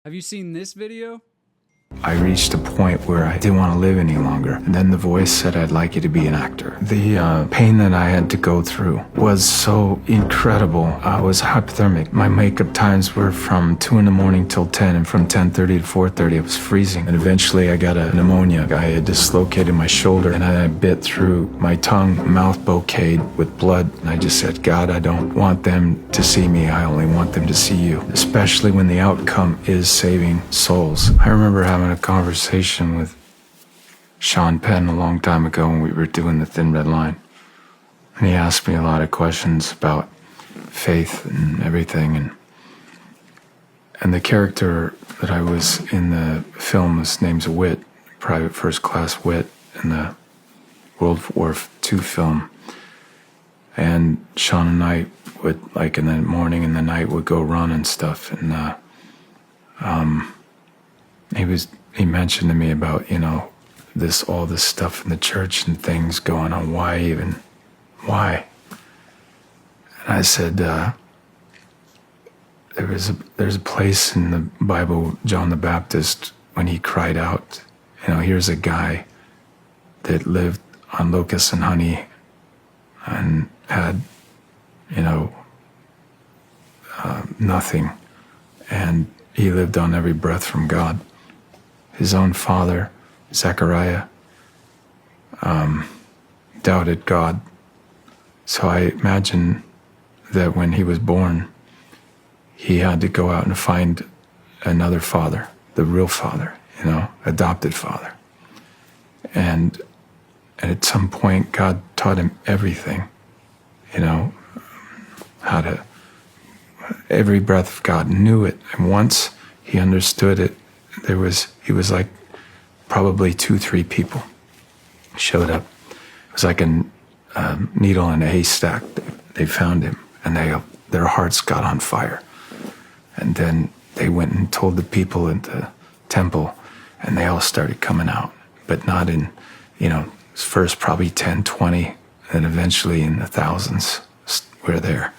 Have you seen this video? I reached a point where I didn't want to live any longer. And then the voice said, I'd like you to be an actor. The pain that I had to go through was so incredible. I was hypothermic. My makeup times were from 2 in the morning till 10, and from 10:30 to 4:30 it was freezing. And eventually I got a pneumonia. I had dislocated my shoulder, and I bit through my tongue, mouth bouquet with blood. And I just said, God, I don't want them to see me. I only want them to see you, especially when the outcome is saving souls. I remember having a conversation with Sean Penn a long time ago when we were doing the Thin Red Line. And he asked me a lot of questions about faith and everything. And the character that I was in the film, his name's a Whit, Private First Class Whit, in the World War II film. And Sean and I would, like in the morning and the night, would go run and stuff. And he mentioned to me about, all this stuff in the church and things going on. Why? And I said, there's a place in the Bible, John the Baptist, when he cried out, here's a guy that lived on locusts and honey and had, nothing. And he lived on every breath from God. His own father, Zechariah, doubted God. So I imagine that when he was born, he had to go out and find another father, the real father, adopted father. And at some point, God taught him everything, how to, every breath of God, knew it. And once he understood it, he was like probably 2-3 people showed up. It was like a needle in a haystack. They found him, and their hearts got on fire. And then they went and told the people in the temple, and they all started coming out, but not in, first probably 10, 20, and eventually in the thousands were there.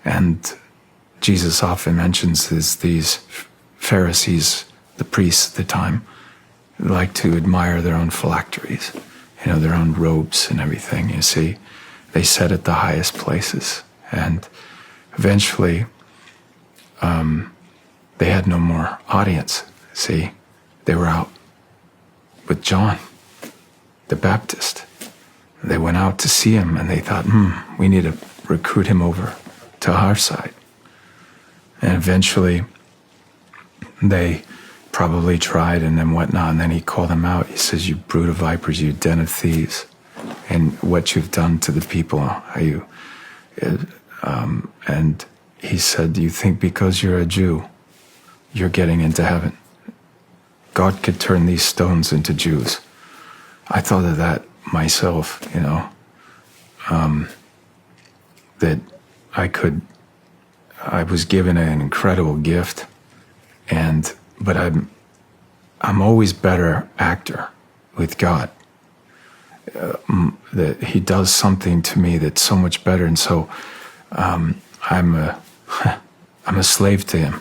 And Jesus often mentions these Pharisees, the priests at the time, like to admire their own phylacteries, their own robes and everything, you see. They sat at the highest places. And eventually, they had no more audience, see. They were out with John, the Baptist. They went out to see him, and they thought, we need to recruit him over to our side. And eventually, they probably tried and then whatnot, and then he called them out. He says, you brood of vipers, you den of thieves, and what you've done to the people, and he said, do you think because you're a Jew, you're getting into heaven? God could turn these stones into Jews. I thought of that myself, that I was given an incredible gift, but I'm always better actor with God. That he does something to me that's so much better, and so I'm a slave to him.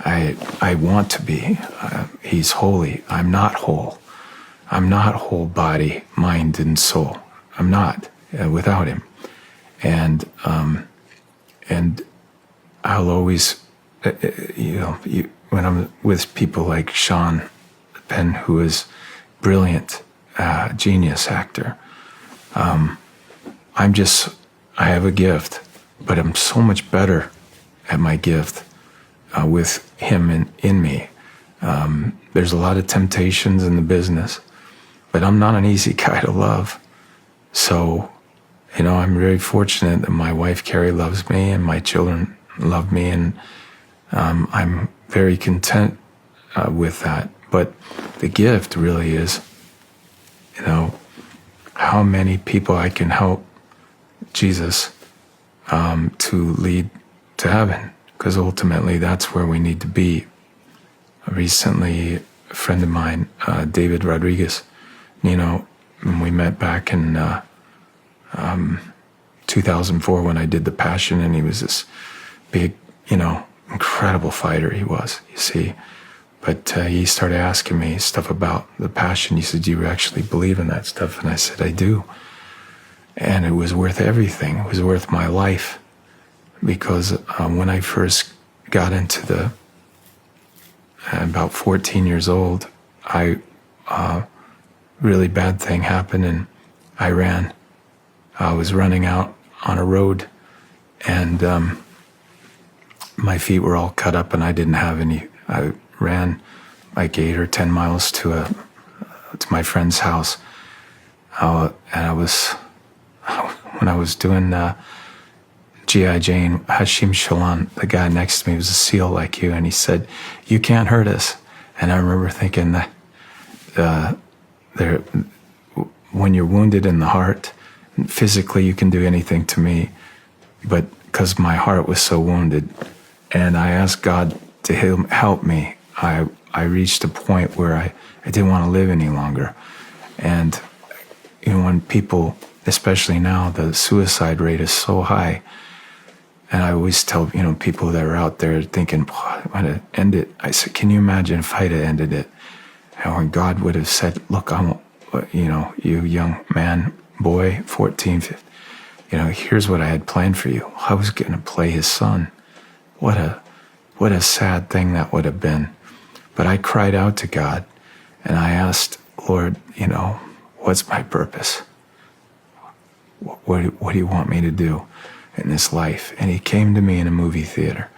I want to be. He's holy. I'm not whole. I'm not whole body, mind, and soul. I'm not without him, and I'll always, when I'm with people like Sean Penn, who is brilliant, genius actor, I have a gift, but I'm so much better at my gift with him in me. There's a lot of temptations in the business, but I'm not an easy guy to love. So, I'm very fortunate that my wife, Carrie, loves me, and my children love me, and I'm very content with that. But the gift really is, how many people I can help Jesus to lead to heaven, because ultimately that's where we need to be. Recently, a friend of mine, David Rodriguez, when we met back in 2004 when I did The Passion, and he was this big, incredible fighter he was, you see. But he started asking me stuff about the passion. He said, do you actually believe in that stuff? And I said, I do. And it was worth everything. It was worth my life. Because when I first got into about 14 years old, really bad thing happened in Iran. I was running out on a road, and my feet were all cut up, and I didn't have any. I ran like 8 or 10 miles to my friend's house, and when I was doing G.I. Jane, Hashim Shalon, the guy next to me was a SEAL like you, and he said, "You can't hurt us." And I remember thinking that when you're wounded in the heart, physically you can do anything to me, but because my heart was so wounded, and I asked God to help me, I reached a point where I didn't want to live any longer. And when people, especially now, the suicide rate is so high, and I always tell people that are out there thinking, I want to end it. I said, can you imagine if I'd have ended it? And when God would have said, look, you young man, boy, 14, 15, here's what I had planned for you. I was going to play his son. What a sad thing that would have been. But I cried out to God, and I asked, Lord, what's my purpose? What do you want me to do in this life? And he came to me in a movie theater.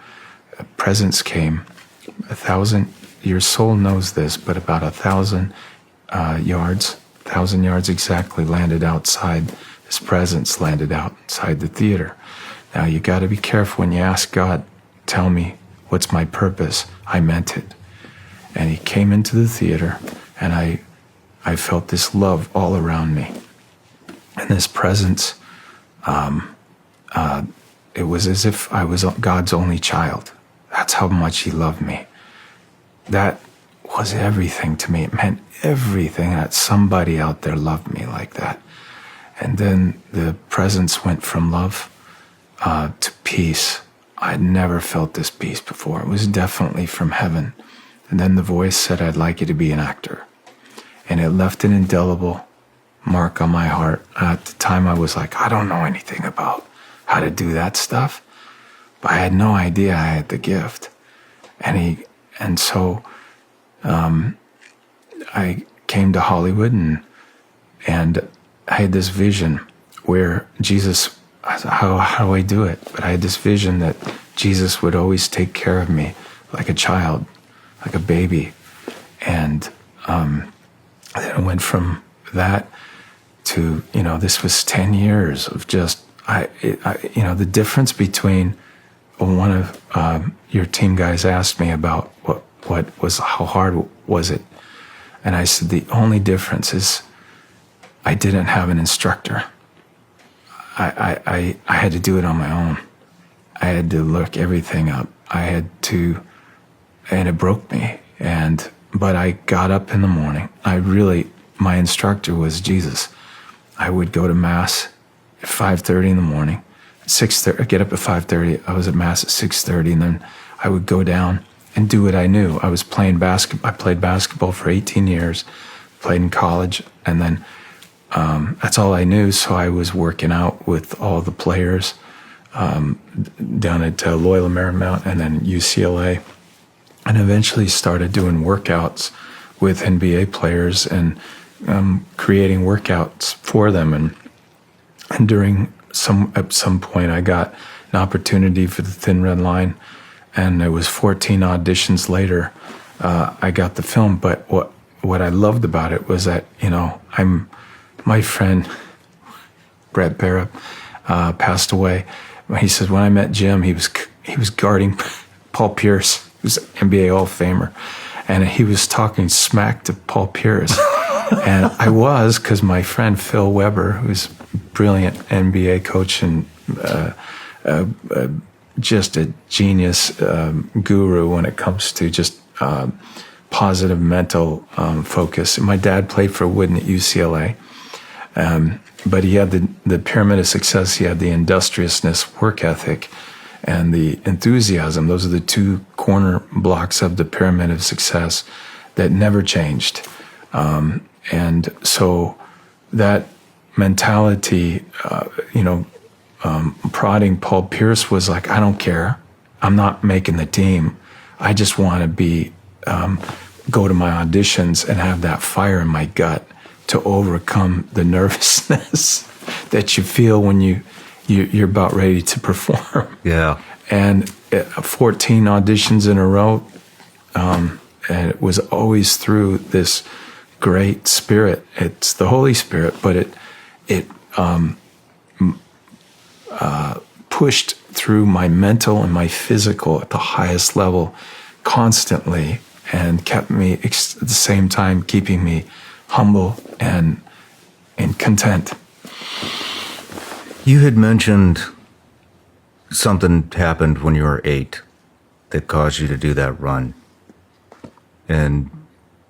A presence came, 1,000, your soul knows this, but about 1,000 yards, 1,000 yards exactly, landed outside. His presence landed outside the theater. Now you got to be careful when you ask God, tell me what's my purpose. I meant it. And he came into the theater, and I felt this love all around me. And this presence, it was as if I was God's only child. That's how much he loved me. That was everything to me. It meant everything that somebody out there loved me like that. And then the presence went from love to peace. I'd never felt this peace before. It was definitely from heaven. And then the voice said, I'd like you to be an actor. And it left an indelible mark on my heart. At the time, I was like, I don't know anything about how to do that stuff. But I had no idea I had the gift. And so I came to Hollywood, and I had this vision where Jesus, how do I do it? But I had this vision that Jesus would always take care of me like a child, like a baby. And then it went from that to, this was 10 years of just, the difference between one of your team guys asked me about how hard was it? And I said, the only difference is I didn't have an instructor. I had to do it on my own. I had to look everything up. And it broke me. But I got up in the morning. My instructor was Jesus. I would go to Mass at 5:30 in the morning. 6:30, I'd get up at 5:30. I was at Mass at 6:30, and then I would go down and do what I knew. I was playing basketball. I played basketball for 18 years, played in college, and then that's all I knew. So I was working out with all the players down at Loyola Marymount and then UCLA, and eventually started doing workouts with NBA players and creating workouts for them. And at some point, I got an opportunity for the Thin Red Line, and it was 14 auditions later, I got the film. But what I loved about it was that my friend Brett Barrett passed away. He said when I met Jim, he was guarding Paul Pierce, who's an NBA Hall of Famer, and he was talking smack to Paul Pierce. And I was, because my friend Phil Weber, who's a brilliant NBA coach and just a genius guru when it comes to just positive mental focus. And my dad played for Wooden at UCLA, but he had the pyramid of success. He had the industriousness, work ethic, and the enthusiasm. Those are the two corner blocks of the pyramid of success that never changed. And so that mentality, prodding Paul Pierce was like, I don't care. I'm not making the team. I just want to go to my auditions and have that fire in my gut to overcome the nervousness that you feel when you're about ready to perform. Yeah. And 14 auditions in a row, and it was always through this great spirit. It's the Holy Spirit, but it pushed through my mental and my physical at the highest level constantly, and kept me at the same time keeping me humble and content. You had mentioned something happened when you were 8 that caused you to do that run. And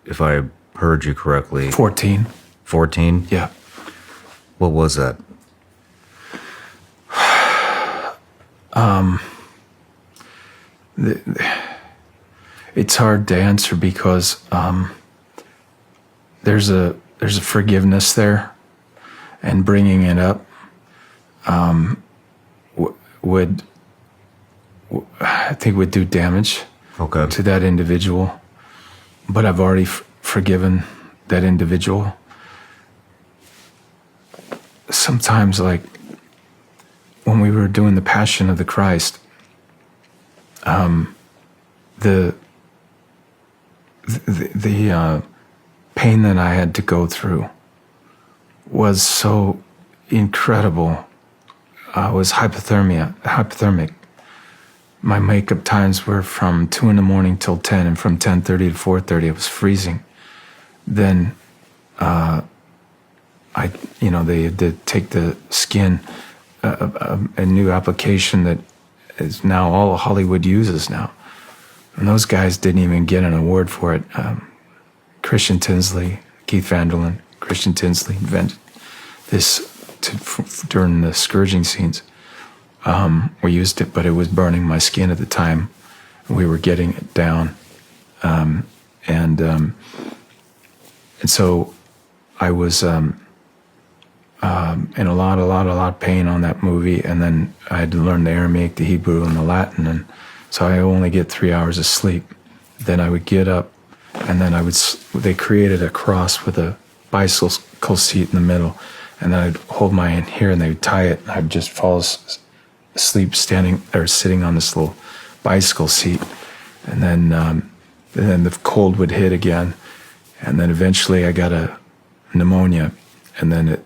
if I heard you correctly... 14. 14? Yeah. What was that? It's hard to answer because there's a forgiveness there, and bringing it up I think would do damage to that individual. But I've already forgiven that individual. Sometimes, like when we were doing the Passion of the Christ, the pain that I had to go through was so incredible. I was hypothermic. My makeup times were from 2 a.m. till 10, and from 10:30 to 4:30, I was freezing. Then, they had to take the skin, a new application that is now all Hollywood uses now. And those guys didn't even get an award for it. Christian Tinsley, Keith Vanderlyn, Christian Tinsley invented this during the scourging scenes. We used it, but it was burning my skin at the time. We were getting it down. And so I was in a lot of pain on that movie. And then I had to learn the Aramaic, the Hebrew, and the Latin. And so I only get 3 hours of sleep. Then I would get up, and then they created a cross with a bicycle seat in the middle. And then I'd hold my hand here, and they would tie it. And I'd just fall asleep standing or sitting on this little bicycle seat. And then the cold would hit again. And then eventually I got a pneumonia. And then it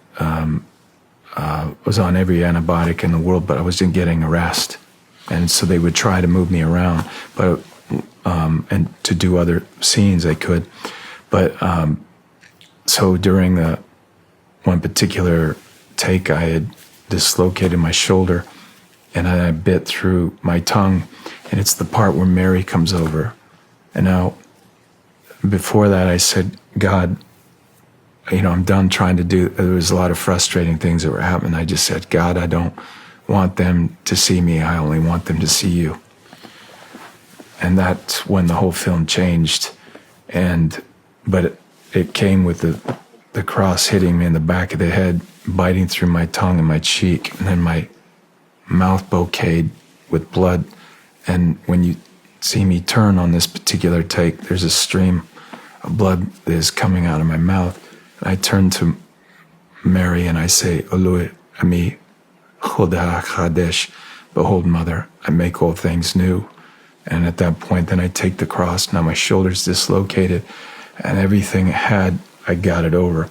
was on every antibiotic in the world, but I wasn't getting a rest. And so they would try to move me around, but and to do other scenes they could. But so during the one particular take, I had dislocated my shoulder, and I bit through my tongue, and it's the part where Mary comes over. And now, before that, I said, God, I'm done trying to do. There was a lot of frustrating things that were happening. I just said, God, I don't want them to see me. I only want them to see you. And that's when the whole film changed. But it came with the cross hitting me in the back of the head, biting through my tongue and my cheek, and then my mouth bouqueted with blood. And when you see me turn on this particular take, there's a stream of blood that is coming out of my mouth. And I turn to Mary and I say, Olui Ami Choda Chadesh, behold, Mother, I make all things new. And at that point, then I take the cross. Now my shoulder's dislocated, and everything I got it over.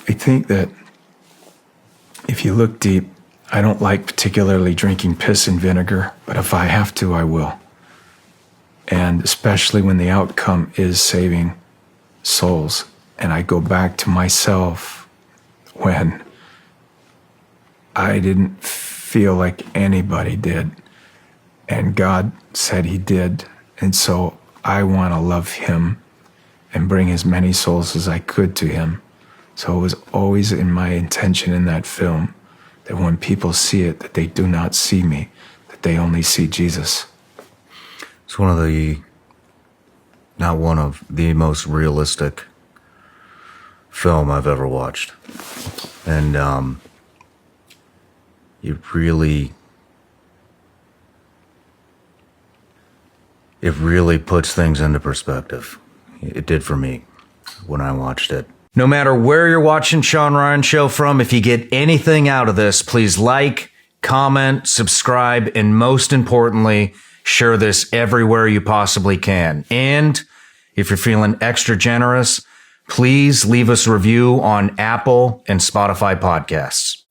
I think that if you look deep, I don't like particularly drinking piss and vinegar, but if I have to, I will. And especially when the outcome is saving souls. And I go back to myself when I didn't feel like anybody did. And God said he did. And so I want to love him and bring as many souls as I could to him. So it was always in my intention in that film that when people see it, that they do not see me, they only see Jesus. It's not one of the most realistic film I've ever watched. And it really puts things into perspective. It did for me when I watched it. No matter where you're watching Sean Ryan Show from, if you get anything out of this, please like, comment, subscribe, and most importantly, share this everywhere you possibly can. And if you're feeling extra generous, please leave us a review on Apple and Spotify podcasts.